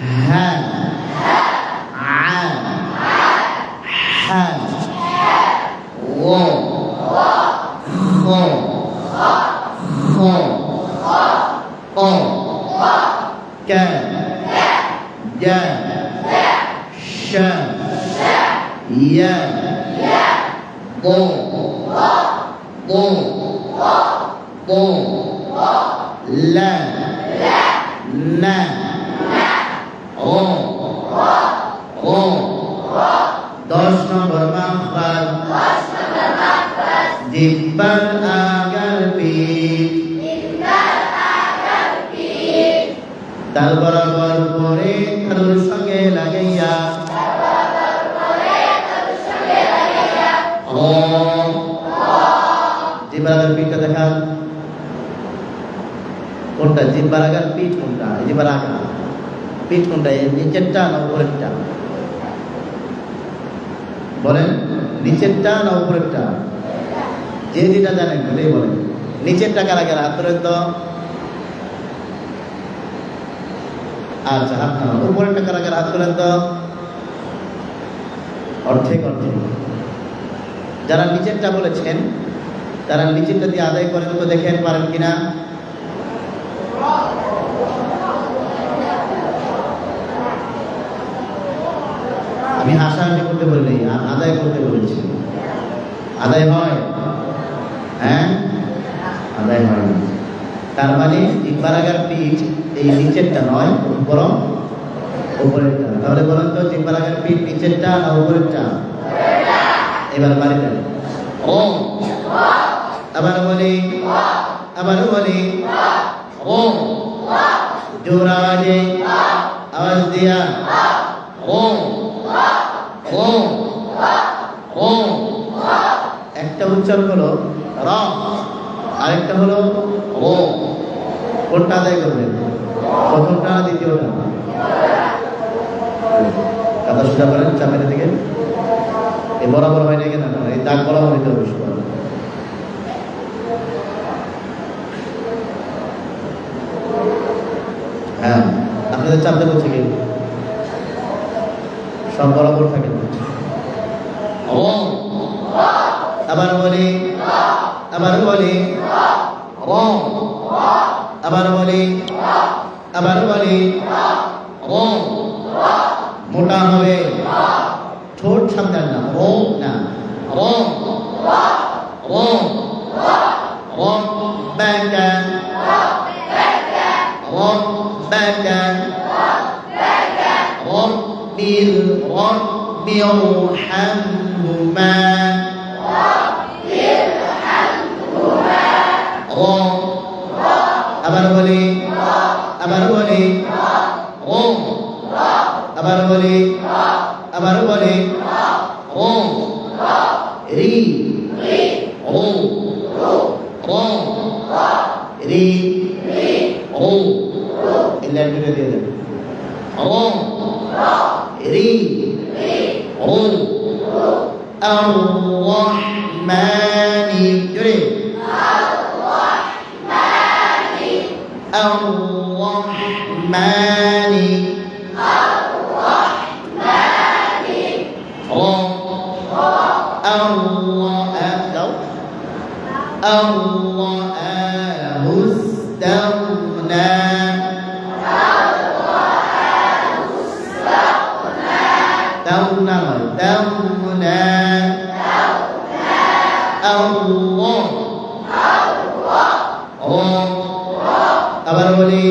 হ্যাঁ, হ্যাঁ, ও, ও, কে, ya, sha, ya, bo, la, na, o, 10 নম্বর মাখরাজ জিহ্বার agar পিঠ তাল বরাবর করে তালুর সঙ্গে লাগাইয়া জিহ্বার আগার পিঠটা দেখা কোনটা? জিহ্বার আগার পিঠ কোনটা? জিহ্বার আগা পিঠ কোনটা? নিচেরটা না উপরেরটা? বলেন, নিচেরটা না উপরেরটা? যে যেটা জানেন বলেই বলেন। নিচেরটা কারা কারা হাত ধরেন তো? আচ্ছা, হাত নামান। উপরেরটা কারা কারা হাত ধরেন তো? অর্ধেক অর্ধেক। যারা নিচেরটা বলেছেন তারা নিচেরটা দিয়ে আদায় করেন তো, দেখেন পারেন কিনা। আমি হাসাহাসি করতে বলি, আদায় করতে বলেছি। আদায় হয়? হ্যাঁ, আদায় হয় না। তার মানে জিহ্বার আগার পিঠ এই নিচেরটা নয়, বরং উপরেরটা। তাহলে বলেন তো, জিহ্বার আগার পিঠ নিচেরটা না উপরেরটা? এবার বাড়িটা ও, আবার বলি, ও, জোর আওয়াজে আওয়াজ দিয়া ও, একটা উচ্চারণ হলো র, আরেকটা হলো ও। কোনটা আদায় করবেন? প্রথমটা না দ্বিতীয়টা? কথা সোজা করেন, চাপের দিকে এই বরাবর হয় না কেন? এই দাগ বরাবর হইতে হবে সবার। হ্যাঁ, আপনাদের চাপতে বলছে কি সব বরাবর থাকে না। ও, আবার বলি, ও, আবার বলি ও। মোটা হবে, ঠোঁট সামনে না, ও না, ও, رب ارحمهما আবার বলি ও, রি, ও, রি, ও, এই লাইনটা দিয়ে দেন। ও, রি, ও, আর-রহমানি, জোরে আর-রহমানি, ও, আর-রাআহু ইস্তাগনা, তাওনা নয়, তাওনা, আল্লাহ, ও, আবার বলি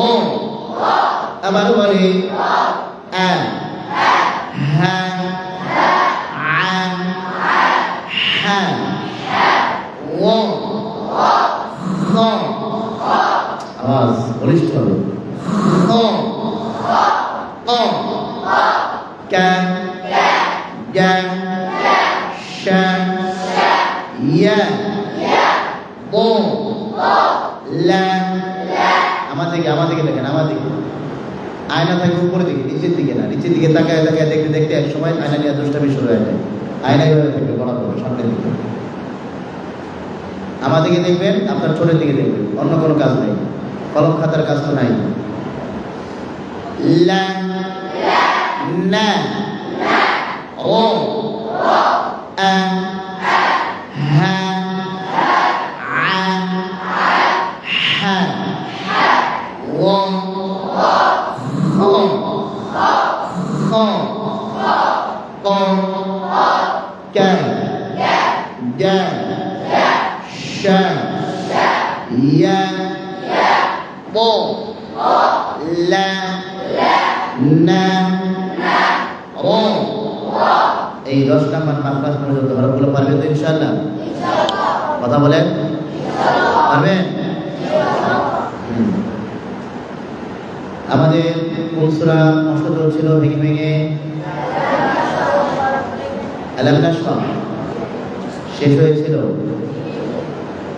ও, আবার বলি আ, হা, আ, হা, ও, খ, আওয়াজ বলিষ্ঠ হবে, খ, ক, কা, জা, শা, ইয়া, বো, লা। আমাদেরকে দেখেন, আমাদেরকে আয়না থাকে উপরে দিকে, নিচের দিকে না। নিচের দিকে তাকায় দেখতে দেখতে এক সময় আয়না নিয়ে দুষ্টামি শুরু হয়ে যায়। আয়না এইভাবে থাকবে বরাবর সামনের দিকে। আমাদেরকে দেখবেন, আপনার ছোটের দিকে দেখবেন, অন্য কোনো কাজ নেই। কলম খাতার কাজ তো নাই। লা না ও আ হা আ হা ও খ খ ক কা দা শা ইয়া ব লা না র। এই 10 নাম্বার মাখরাজ পর্যন্ত হরফগুলো পারবে তো ইনশাআল্লাহ? কথা বলেন, পারবেন? আমাদের কোন সূরা নষ্ট চলছিল ভেঙে ভেঙে? আলাম নাশরা শেষ হয়েছিল।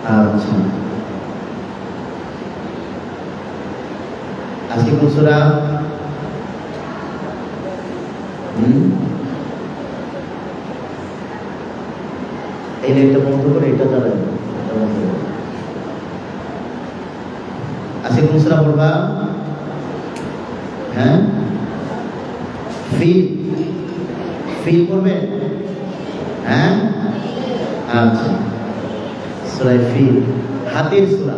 আচ্ছা, আজকে কোন সূরা? এই লাইনটা বন্ধ করে এটা চালাবে। আজকে কোন সূরা পড়বা? হ্যাঁ, ফিল ফিল করবে? হ্যাঁ, আচ্ছা, সূরা ফিল, হাতির সূরা।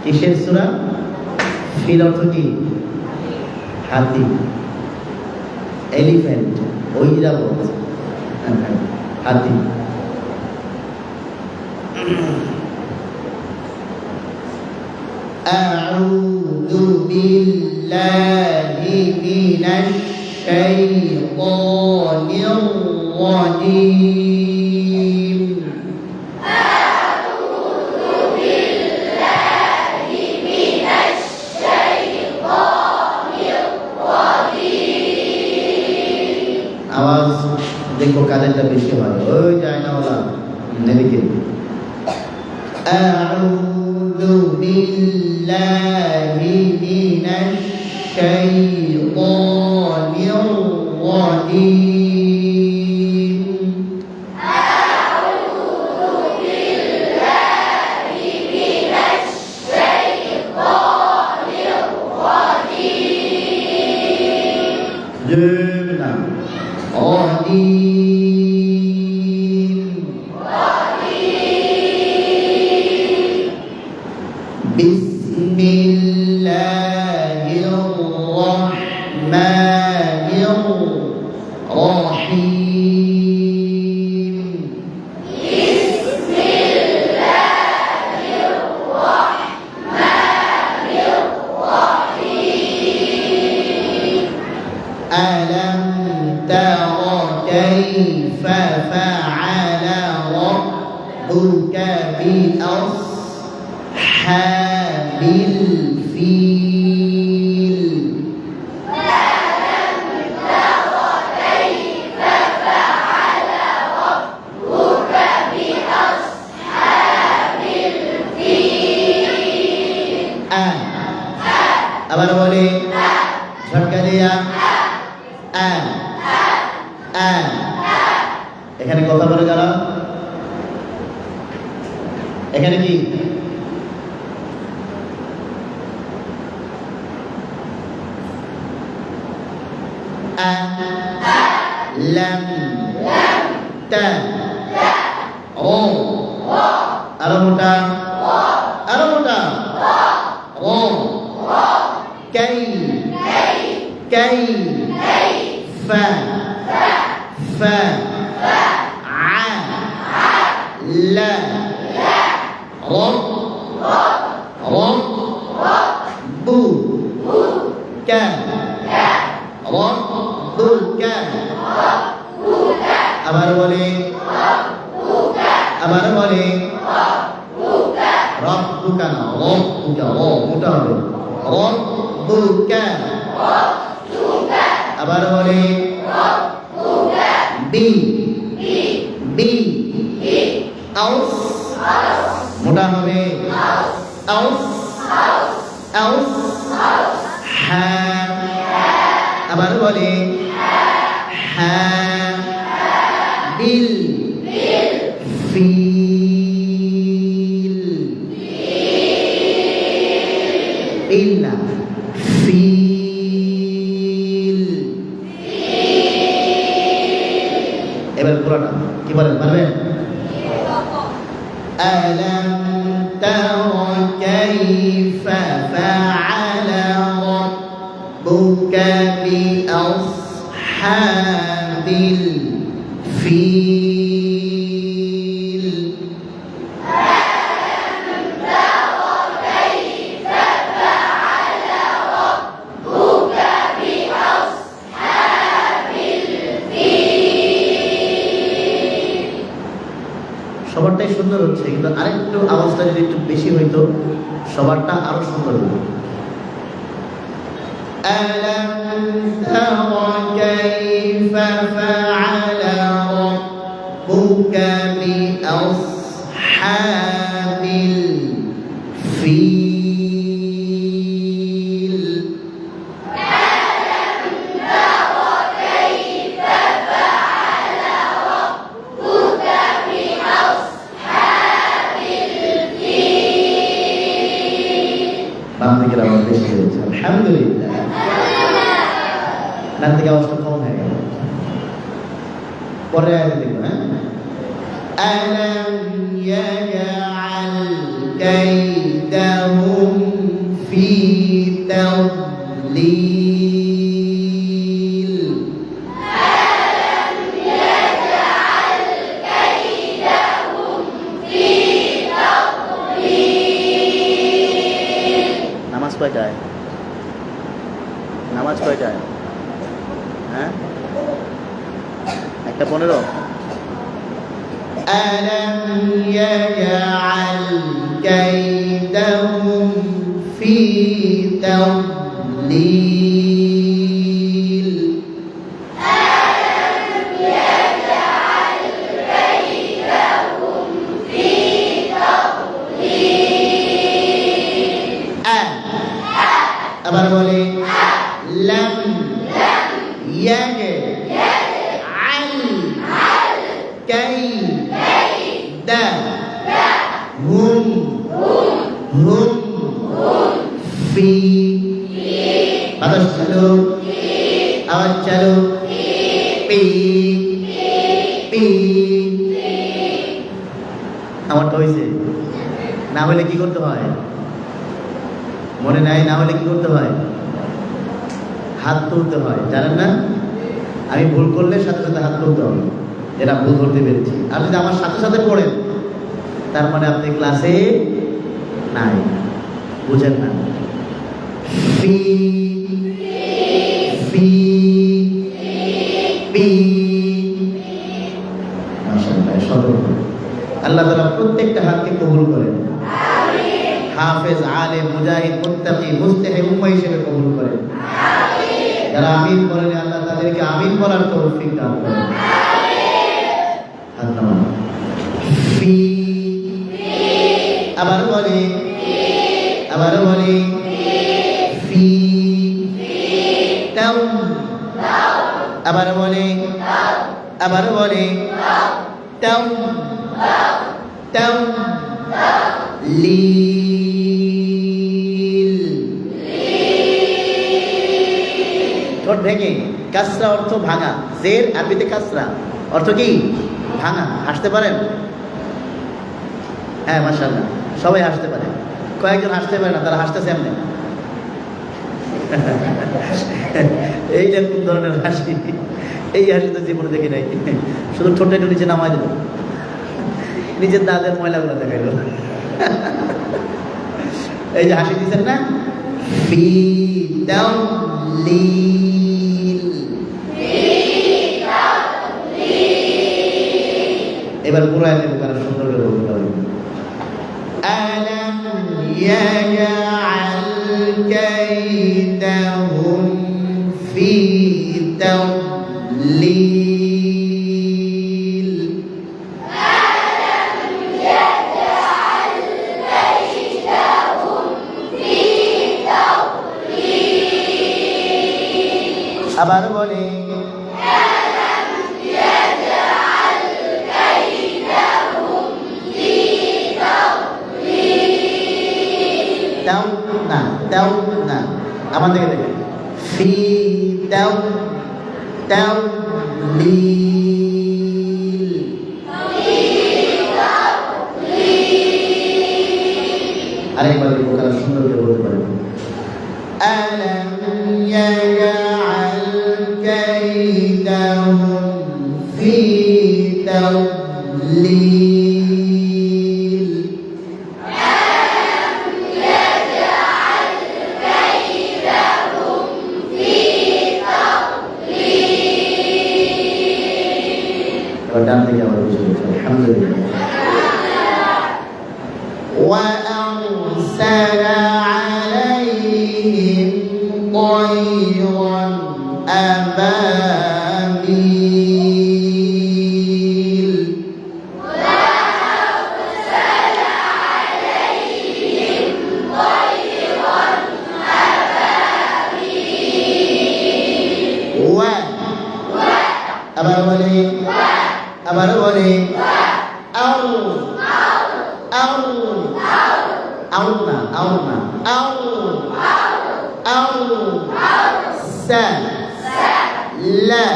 কিসের সূরা? ফিল অর্থ কি? হাতি, এলিফ্যান্ট, ঐরাবত, হাতি। আউযু বিল্লাহি মিনাশ শাইতানির রাজীম। আউযু বিল্লাহি মিনাশ শাইতানির রাজীম। আওয়াজ দেখো কানেরটা বেশি হয়, ওই যায় না ওলা এদিকে। আউযু বিল্লাহি মিনাশ শাইতানির রাজীম। আউযু বিল্লাহি মিনাশ শাইতানির রাজীম। জেনা বিসমিল্লাহির রহমানির রহিম। বিসমিল্লাহির রহমানির রহিম। আলাম তারা কাইফা ফাআলা রাব্বুকা বিআসহাবিল ফিল। আলাম তারা কাইফা ফাআলা রাব্বুকা বিআসহাবিল ফিল। আবার বলে ঝটকা দিয়া এখানে কথা বলে যারা, এখানে কি লাম তা ও আরো মোটা আরো মোটা ও কাই কাই ফা ফা আ লা রব রব বু কা রব্বুকা। আবার বলে রব্বুকা না রব্বুকা, র মোটা হবে, রব্বুকা। আবার বলে বি বি আউস, মোটা হবে আউস আউস। হা, আবার বলে হা বিল ফিল। ইল না, ফিল। এবার পুরোটা কি বলেন, পারবেন? আলাম তারা কাইফা ফাআলা রাব্বুকা বিআসহাবিল ফিল। সবারটাই সুন্দর হচ্ছে, কিন্তু আরেকটু আওয়াজটা যদি একটু বেশি হইতো সবারটা আরো সুন্দর হতো। আলাম তারা কাইফা ফাআলা রাব্বুকা বিআসহাবিল ফিল। বাম দিকের আওয়াজ বেশি হয়েছে, আলহামদুলিল্লাহ। ডান দিকে আওয়াজটা কম হয়ে গেল। পরে আয়াতে দেখুন, হ্যাঁ, আলাম ইয়াজআল কাইদাহুম ফি তাদলিল। নামাজ কয়টায়? নামাজ কয়টায়? হ্যাঁ, 1:15। আলাম ইয়াজআল কাইদাহুম ফি তাদলিল। আবার বলে লাম ইয়াজআল কাইদাহুম ফি। বাতাস চালু, আওয়াজ চালু, পি পি। আমারটা হয়েছে না? হলে কি করতে হয়? মনে নাই? না হলে কি করতে হয়? হাত তুলতে হয়, জানেন না? আমি ভুল করলে সাথে সাথে হাত তুলতে হবে, এটা ভুল ধরতে পেরেছি। আর যদি আমার সাথে সাথে পড়েন তার মানে আপনি ক্লাসে নাই, বুঝেন না। ফি ফি পি। মাশাআল্লাহ, সদর। আল্লাহ তাআলা প্রত্যেকটা হাতকে কবুল করেন, হাফেজ, আলেম, মুজাহিদ, মুত্তাকি, মুস্তাহিদ উম্মাহ হিসেবে কবুল করেন। যারা আমিন বলেন আল্লাহ তাদেরকে আমিন বলার তৌফিক দান করেন। আল্লাহ। ফি। আবার বলি, আবার বলি, ফি তাও। আবার বলি, আবার বলি, তাও তাও লিল। ঠোঁট ভেঙে। কাসরা অর্থ ভাঙা, জের আরবিতে কাসরা অর্থ কি? ভাঙা। হাসতে পারেন? হ্যাঁ, মাশাআল্লাহ, সবাই হাসতে পারে। কয়েকজন হাসতে পারে না, তারা হাসতেছে এমনি। এইটা কোন ধরনের হাসি? এই হাসি তো জীবনে দেখি নাই। শুধু ঠোঁটে নিচে নামাই দিল, নিজের দাঁতের ময়লাগুলো দেখাইল। এই যে হাসি দিচ্ছেন না, ফি তাদলিল। এবার পুরো আয়াতে বুখারী সুন্দর করে বলতে হবে। আলাম ইয়াজআল কাইদাহুম ফি তাদলিল। আবার বলে, দাও না। তেও না, আমার দিকে দেখেন, ফি তেও তেও লিল, আরেকবার বোকারা সুন্দর করে বলতে পারেন, আলাম ইয়াজআল কাইদাহুম ফি তাদলিল, ডান থেকে আবার বুঝে গেছে, আলহামদুলিল্লাহ। وأرسل عليهم طيرا أبابيل، আবার বলি আউ আউ আউ না আউ আউ সা লা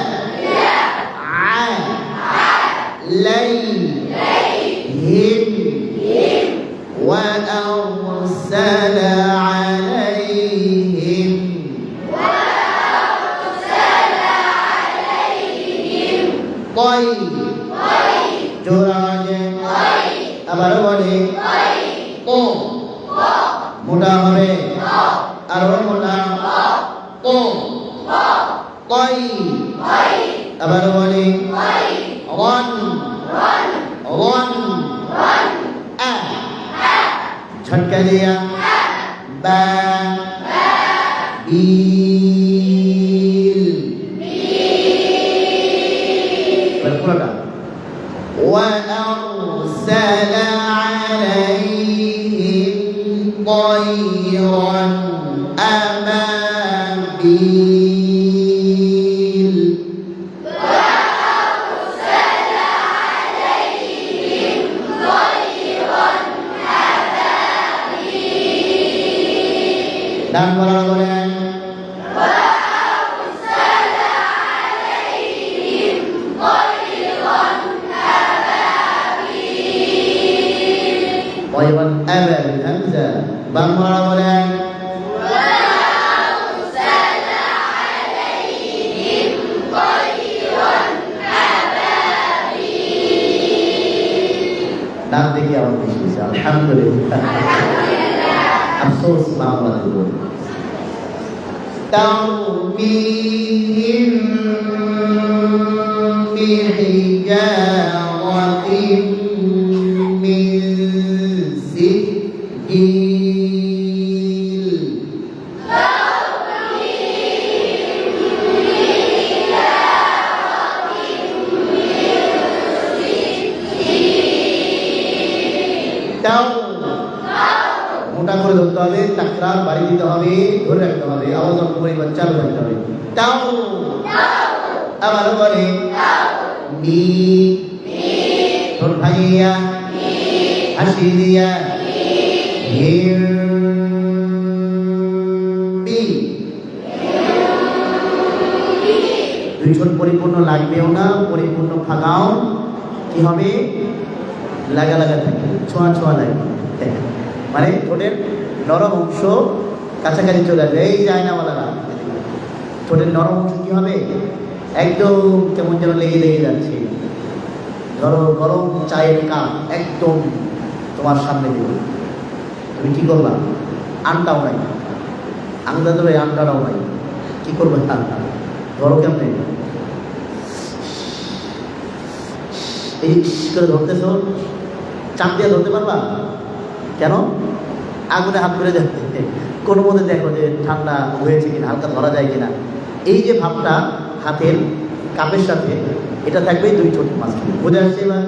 আ লাই হিম ওয়া আরসালা আলাইহিম জোরাজে, আবার বলি ও মোটা হবে আরো মোটা ও কই, আবার বলি ওয়ান ওয়ান আ ঝটকা দিয়া বা বিল, পুরোটা وأرسل عليهم طيرا أبابيل، ডান বলা বলেন طيرا أبابيل همزة، বাম বলা বলেন ডান দিকে আমার বেশি, আলহামদুলিল্লাহ। আফসোস বাংলা দেব ترميهم بحجارة من سجيل، মোটা করে ধরতে হবে, তাকরার বাড়ি দিতে হবে, ধরে রাখতে হবে, আওয়াজ অল্প পরিমাণ চালু রাখতে হবে। তাও আবার বলে মি ঠোঁট ভাঙিয়া হাসি দিয়া হিম বি, দুই ঠোঁট পরিপূর্ণ লাগবেও না, পরিপূর্ণ ফাঁকাও কি হবে, লাগা লাগা থাকে, ছোঁয়া ছোঁয়া লাগে, মানে ঠোঁটের নরম অংশ কাছাকাছি চলে আসবে। এই যায় না বলা, ঠোঁটের নরম অংশ কি হবে, একদম কেমন যেন লেগে লেগে যাচ্ছে। ধরো গরম চায়ের কাপ একদম তোমার সামনে দেবে, তুমি কি করবা, আনটাও নাই, আনটা ধরে আনটাও নাই, কি করবে আনটা, ধরো কেমনে এই করে ধরতেছ, চাপ দিয়ে ধরতে পারবা, কেন আগুনে হাত করে যাচ্ছে, কোনো মধ্যে দেখো যে ঠান্ডা হয়েছে কিনা, হালকা ধরা যায় কিনা। এই যে ভাবটা হাতের কাপের সাথে, এটা থাকবে দুই ঠোঁট মাঝখানে, বোঝা যাচ্ছে এবার।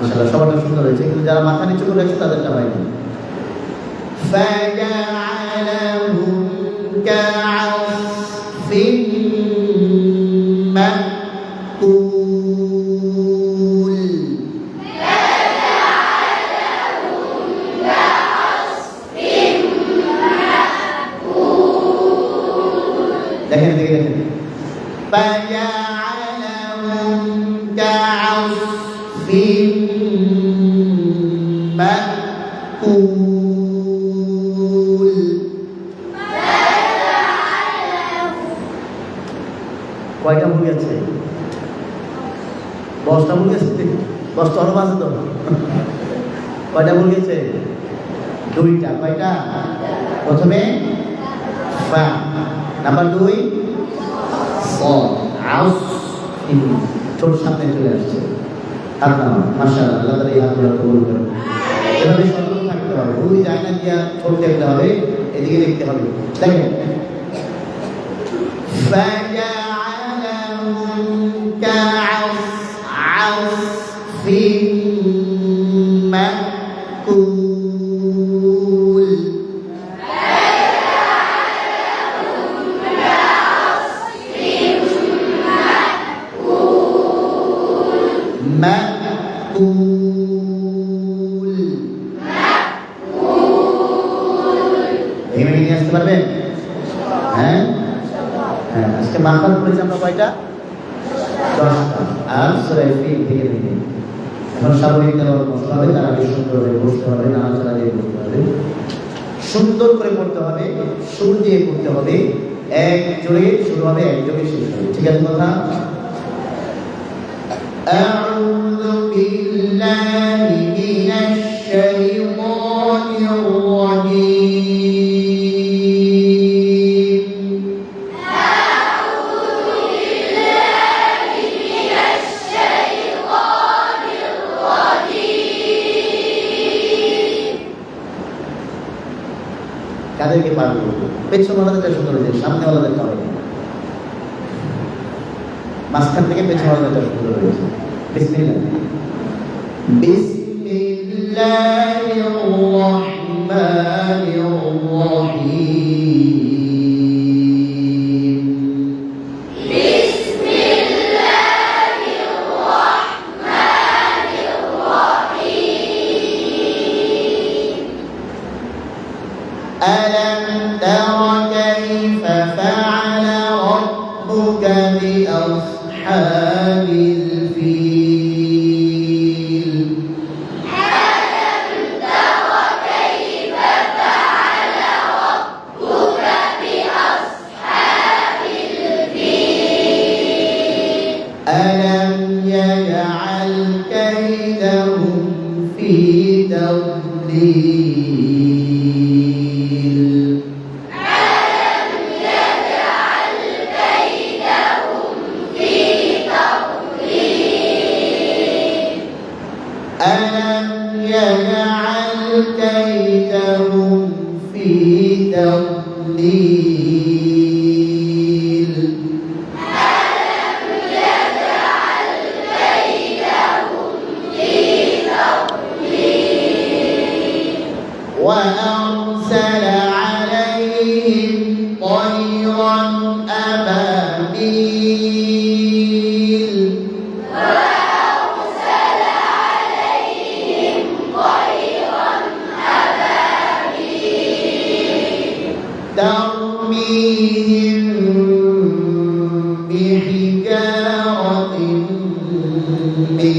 মাশাআল্লাহ সবারটা সুন্দর হয়েছে, কিন্তু যারা মাথা নিচু করে আছে তাদেরটা হয়নি। فجعلهم كعصف مأكول দেখেন দেখেন দেখেন فجعلهم كعصف مأكول কয়টা মুরগি আছে? 10টা মুরগি আছে, 10টা আরো আছে তো। কয়টা মুরগি আছে? 2টা। কয়টা? প্রথমে ফা, নাম্বার 2 صاد عصف ছোট সামনে চলে আসছে। আল্লাহ মাশাআল্লাহ, আল্লাহ তাআলা এই হাতগুলো কবুল করুন। এভাবে সতর্ক থাকতে হবে, ওই জায়গা দিয়ে ছোট দেখতে হবে, এদিকে দেখতে হবে। দেখেন فجعلهم كعصف مأكول مأكول এখানে নিয়ে আসতে পারবেন? হ্যাঁ হ্যাঁ, আজকে মাখা করেছি আমরা কয়টা? 10টা। আর সূরা ফিল থেকে দিকে এখন স্বাভাবিক তেলাওয়াত করতে হবে, তার আগে সুন্দর করে বসতে হবে, নাড়াচাড়া দিয়ে বসতে হবে, সুন্দর করে পড়তে হবে, সুর দিয়ে পড়তে হবে, এক জোরে শুরু হবে, এক জোরে শেষ হবে। ঠিক আছে কথা? أعوذ بالله من الشيطان الرجيم. أعوذ بالله من الشيطان الرجيم. কাদেরকে পার করবো? পেছনওয়ালাদের সুন্দর হয়েছে, সামনেওয়ালাদের হবে না। মাঝখান থেকে পেছনওয়ালাদের সুন্দর হয়েছে। বিসমিল্লাহ বিসমিল্লাহির রহমানির রহিম। বিসমিল্লাহির রহমানির রহিম। আলাম তারা কাইফা ফাআলা রাব্বুকা বিআসহাবিল ফিল। আলাম তারা কাইফা ফাআলা রাব্বুকা বিআসহাবিল ফিল। আলাম ইয়াজআল কাইদাহুম ফি তাদলিল। ألم يجعل كيدهم في تضليل. ألم يجعل كيدهم في تضليل. وأرسل عليهم طيرا أبابيل. ترميهم بحجارة من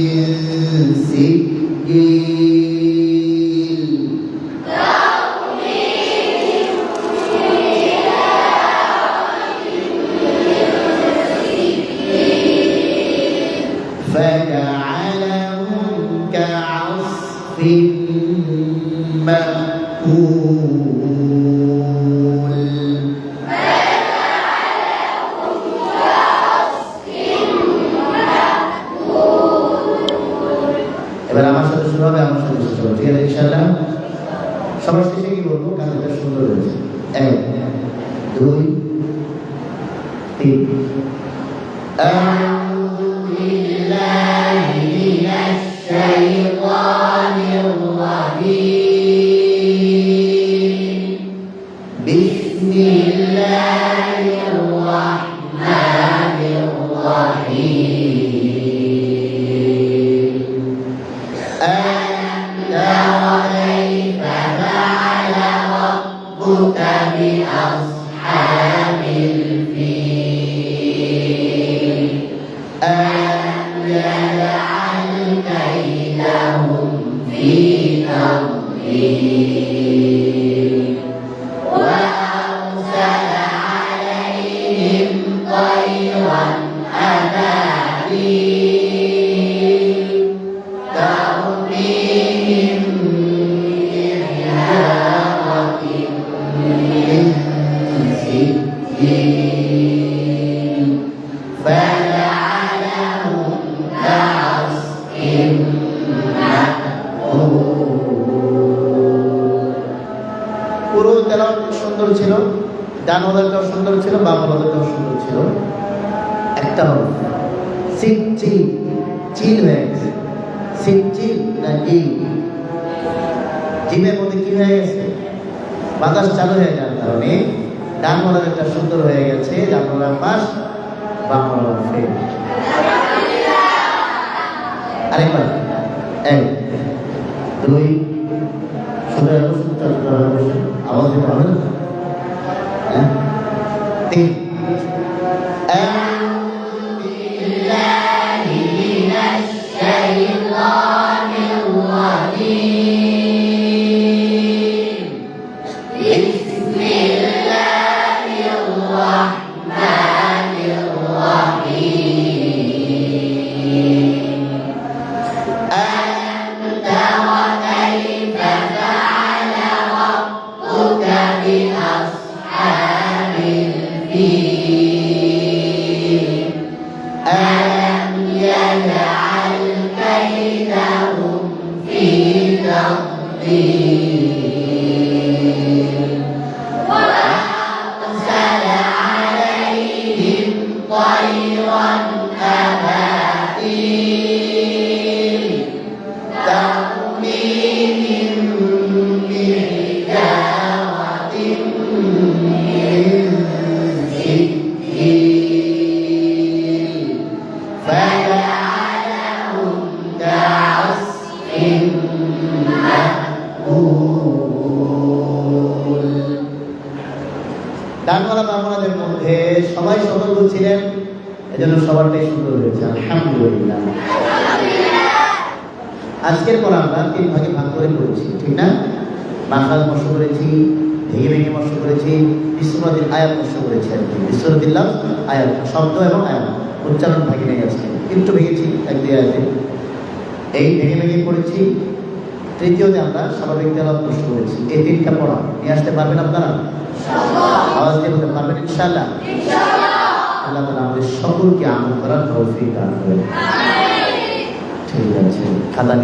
سجيل. فجعلهم كعصف مأكول. এবার আমার সাথে শুরু হবে, আমার সাথে শেষ হবে। ঠিক আছে ইনশাআল্লাহ? সবার শেষে কি বলবো? গানটা সুন্দর হয়েছে। 1 2 3। أعوذ بالله من الشيطان ترميهم بحجارة من سجيل فجعلهم كعصف مأكول। পুরো তেলাওয়াত সুন্দর ছিল, ডান ওয়ালাটাও সুন্দর ছিল, বাম ওয়ালাটাও সুন্দর ছিল। একটা হলো সিজিল, চিল হয়ে গেছে। সিজিল না জিল? জিলের মধ্যে কি হয়ে গেছে? বাতাস চালু হয়ে যাওয়ার কারণে ডান ওয়ালাটা সুন্দর হয়ে গেছে, ডান ওয়ালার পাশ, বাম ওয়ালার ফেল। আরেকবার 1 2 সুন্দর আওয়াজ দিতে হবে না? 3 ألم يجعل كيدهم في تضليل وأرسل عليهم طيرا أبابيل ترميهم بحجارة من سجيل فجعلهم كعصف مأكول। ডানওয়ালা বামওয়ালাদের মধ্যে সবাই সতর্ক ছিলেন, এজন্য সবারটাই সুন্দর হয়েছে। আলহামদুলিল্লাহ। আজকের পর আমরা 3 ভাগে ভাগ করে পড়েছি, ঠিক না? মাখরাজ মস্য করেছি, ভেঙে ভেঙে মস্য করেছি, বিশ্বরদিল আয়াত মস্য করেছি। আর কি বিশ্বরদিল্লাহ আয়াত, শব্দ এবং আয়াত উচ্চারণ ভাগে নেই। আজকে একটু ভেঙেছি 1-2 আয়াতে, এই ভেঙে ভেঙে পড়েছি। তৃতীয়তে আমরা স্বাভাবিক তেলাওয়াত মস্য করেছি। এই 3টা পড়া নিয়ে আসতে পারবেন আপনারা? আওয়াজ দিয়ে বলতে পারবেন ইনশাআল্লাহ? আল্লাহ তাআলা আমাদের সকলকে আমল করার তৌফিক দান করেন। ঠিক আছে, খাতা